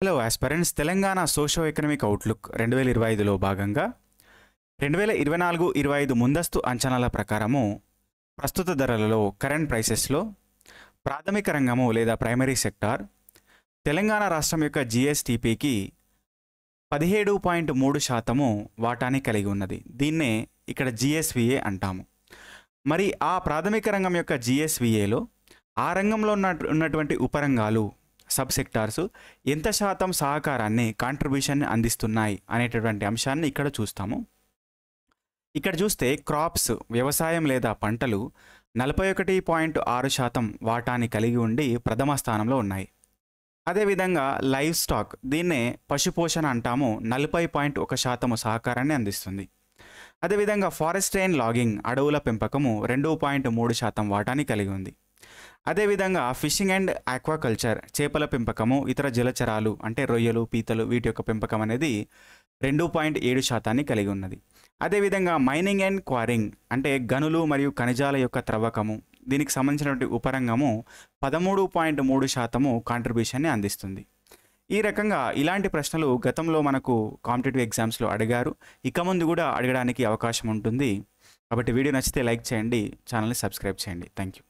Hello aspirants Telangana socio economic outlook 2025లో భాగంగా 2024-25 ముందస్తు అంచనాల ప్రకారము ప్రస్తుత ధరలలో కరెంట్ ప్రైసెస్లో ప్రాథమిక రంగము లేదా ప్రైమరీ సెక్టార్ తెలంగాణ రాష్ట్రం యొక్క జిఎస్టిపికి 17.3% వాటాని కలిగి ఉన్నది. దీన్నే ఇక్కడ జిఎస్విఏ అంటాము. మరి ఆ ప్రాథమిక రంగం యొక్క జిఎస్విఏలో ఆ రంగంలో ఉన్నటువంటి ఉపరంగాలు సబ్ సెక్టార్స్ ఎంత శాతం సహకారాన్ని కాంట్రిబ్యూషన్ని అందిస్తున్నాయి అనేటటువంటి అంశాన్ని ఇక్కడ చూస్తాము. ఇక్కడ చూస్తే క్రాప్స్ వ్యవసాయం లేదా పంటలు 41.6% వాటాని కలిగి ఉండి ప్రథమ స్థానంలో ఉన్నాయి. అదేవిధంగా లైవ్ స్టాక్ దీన్నే పశుపోషణ అంటాము, 40.1% సహకారాన్ని అందిస్తుంది. అదేవిధంగా ఫారెస్ట్ అండ్ లాగింగ్ అడవుల పెంపకము 2.3% వాటాని కలిగి ఉంది. అదేవిధంగా ఫిషింగ్ అండ్ ఆక్వాకల్చర్ చేపల పెంపకము ఇతర జలచరాలు అంటే రొయ్యలు పీతలు వీటి యొక్క పెంపకం అనేది 2.7% కలిగి ఉన్నది. అదేవిధంగా మైనింగ్ అండ్ క్వారింగ్ అంటే గనులు మరియు ఖనిజాల యొక్క త్రవ్వకము దీనికి సంబంధించినటువంటి ఉపరంగము 13.3% కాంట్రిబ్యూషన్ని అందిస్తుంది. ఈ రకంగా ఇలాంటి ప్రశ్నలు గతంలో మనకు కాంపిటేటివ్ ఎగ్జామ్స్లో అడిగారు, ఇక ముందు కూడా అడగడానికి అవకాశం ఉంటుంది. కాబట్టి వీడియో నచ్చితే లైక్ చేయండి, ఛానల్ని సబ్స్క్రైబ్ చేయండి. Thank you.